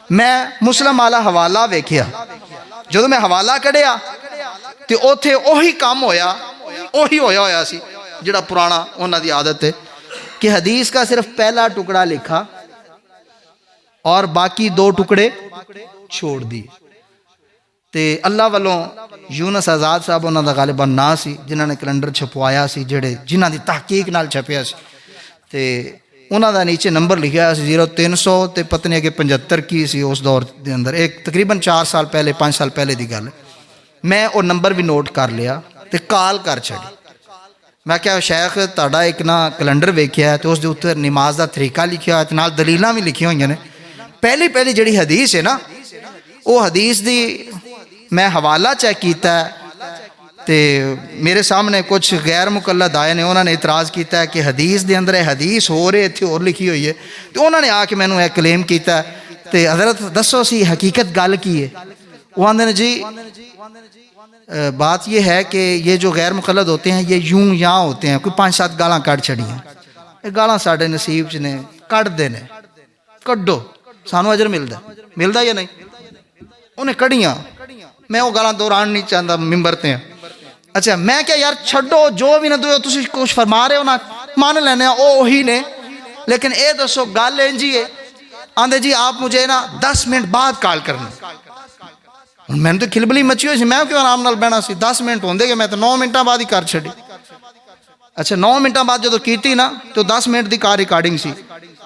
میں مسلم والا حوالہ ویکھیا, جدو میں حوالہ کڑیا تے اوتھے اوہی کام ہویا سی جڑا پرانا انہاں دی عادت ہے کہ حدیث کا صرف پہلا ٹکڑا لکھا اور باقی 2 ٹکڑے چھوڑ دی. تے اللہ والوں یونس آزاد صاحب انہاں دا غالباً نا سی جنہاں نے کیلنڈر چھپوایا سی, جنہاں دی تحقیق نال چھپیا سی. تے انہاں دا نیچے نمبر لکھیا سی 0300 تے پتہ نہیں کہ 75 کی سی اس دور دے اندر, ایک تقریباً 4 سال پہلے 5 سال پہلے دی گل. میں وہ نمبر بھی نوٹ کر لیا تے کال کر چھڑی. میں کیا شیخ تہاڈا ایک نا کیلنڈر ویکھیا ہے تو اس دے اوپر نماز دا طریقہ لکھیا ہے تے نال دلیلاں بھی لکھی ہوئی نے. پہلی جڑی حدیث ہے نا وہ حدیث دی میں حوالہ چیک کیتا ہے تے میرے سامنے کچھ غیر مقلد آئے نے, انہوں نے اعتراض کیتا ہے کہ حدیث دے اندر حدیث ہو رہے اتنے اور لکھی ہوئی ہے. تو انہوں نے آ کے مینوں ایک کلیم کیتا ہے تے حضرت دسو سی حقیقت گل کی ہے. وہ آندے نے جی بات یہ ہے کہ یہ جو غیر مقلد ہوتے ہیں یہ یوں یہاں ہوتے ہیں, کوئی 5-7 گالاں کٹ چھڑی ہیں, یہ گالاں ساڈے نصیب چ نے, کٹ دے نے, کڈو سانو اجر ملدا یا نہیں. انہیں کڑیاں, میں وہ گالاں دوران نہیں چاہتا ممبر تے. اچھا میں کیا یار چھڈو جو بھی نہ دو تسی کچھ فرما رہے ہو نا مان لینے وہی نے, لیکن اے دسو گل انجی ہے. آندے جی آپ مجھے نا 10 منٹ بعد کال کرنا. میں نے تو کھلبلی مچی ہوئی سی, میں کیوں آرام نال بہنا سی, 10 منٹ ہوندے کہ میں تو 9 منٹاں بعد ہی کر چھڑی. اچھا 9 منٹاں بعد جدو کیتی نا تو 10 منٹ دی کار ریکارڈنگ سی,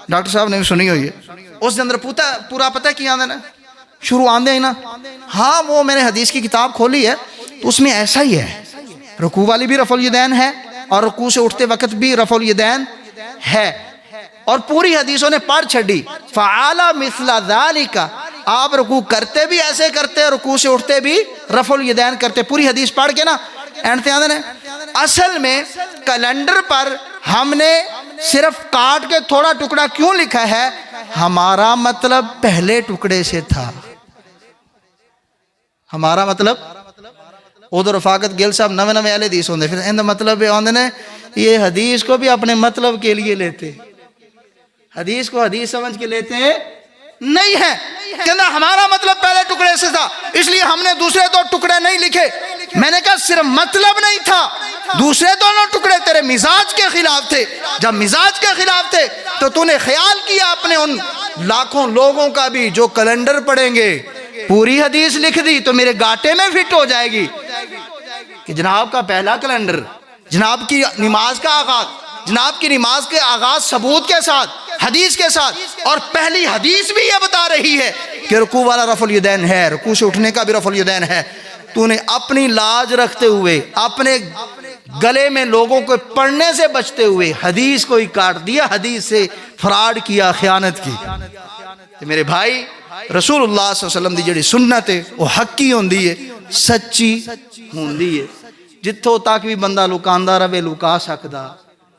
ڈاکٹر صاحب نے بھی سنی ہوئی ہے. اس دے اندر پورا پتہ کی آندے نا شروع آندے ہی نا, ہاں وہ میں نے حدیث کی کتاب کھولی ہے تو اس میں ایسا ہی ہے, رکوع والی بھی رفع الیدین ہے اور رکوع سے اٹھتے وقت بھی رفع الیدین ہے. اور پوری حدیثوں نے پڑھ چھڑی فعال مثل ذالک, آپ رکوع کرتے بھی ایسے کرتے, رکوع سے اٹھتے بھی رفع الیدین کرتے. پوری حدیث پڑھ کے نا اینڈ تے آندے نے اصل میں کیلنڈر پر ہم نے صرف کاٹ کے تھوڑا ٹکڑا کیوں لکھا ہے, ہمارا مطلب پہلے ٹکڑے سے تھا. ہمارا مطلب ادھر رفاقت گل صاحب نوے والے حدیث ہوندے, پھر ان مطلب آندے نے یہ حدیث کو بھی اپنے مطلب کے لیے لیتے, حدیث کو حدیث سمجھ کے لیتے نہیں ہے. کہنا ہمارا مطلب پہلے ٹکڑے سے تھا اس لیے ہم نے دوسرے دو ٹکڑے نہیں لکھے. میں نے کہا صرف مطلب نہیں تھا, دوسرے دونوں ٹکڑے تیرے مزاج کے خلاف تھے. جب مزاج کے خلاف تھے تو تو نے خیال کیا اپنے ان لاکھوں لوگوں کا بھی جو کیلنڈر پڑھیں گے, پوری حدیث لکھ دی تو میرے گاٹے میں فٹ ہو جائے گی کہ جناب کا پہلا کیلنڈر, جناب کی نماز کا آغاز, جناب کی نماز کے آغاز ثبوت کے ساتھ, حدیث کے ساتھ, اور پہلی حدیث بھی یہ بتا رہی ہے کہ رکوع والا رفع الیدین ہے, رکوع سے اٹھنے کا بھی رفع الیدین ہے. تو نے اپنی لاج رکھتے ہوئے, اپنے گلے میں لوگوں کو پڑھنے سے بچتے ہوئے حدیث کو ہی کاٹ دیا, حدیث سے فراڈ کیا, خیانت کی. تو میرے بھائی رسول اللہ صلی اللہ علیہ وسلم دی جڑی سنت ہے وہ حقی ہوندی ہے, سچی ہوندی ہے. جتھوں تک بھی بندہ لکاندا رہے لکا سکدا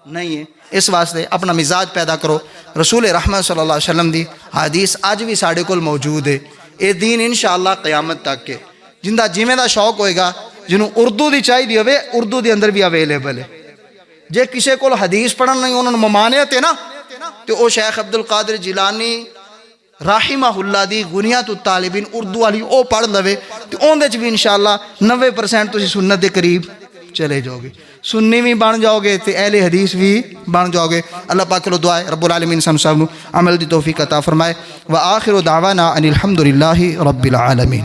نہیں ہے. اس واسطے اپنا مزاج پیدا کرو. رسول رحمت صلی اللہ علیہ وسلم دی حدیث اج بھی ساڈے کول موجود ہے. یہ دین انشاءاللہ قیامت تک کے جندا جویں دا شوق ہوئے گا, جنہوں اردو دی چاہیے ہوئے اردو دی اندر بھی اویلیبل ہے. جے کسے کول حدیث پڑھن نہیں انہوں نے ممانعت ہے نا, تو وہ شیخ عبد القادر جیلانی رحمہ اللہ دی غنیات الطالبین اردو والی او پڑھ لوے تو اون دے چ بھی انشاءاللہ 90% تسی سنت دے قریب چلے جاؤ گے, سنی بھی بن جاؤ گے تے اہل حدیث بھی بن جاؤ گے. اللہ پاک کو دعا ہے رب العالمین سن صاحب عمل دی توفیق عطا فرمائے. وآخر دعوانا ان الحمدللہ رب العالمین.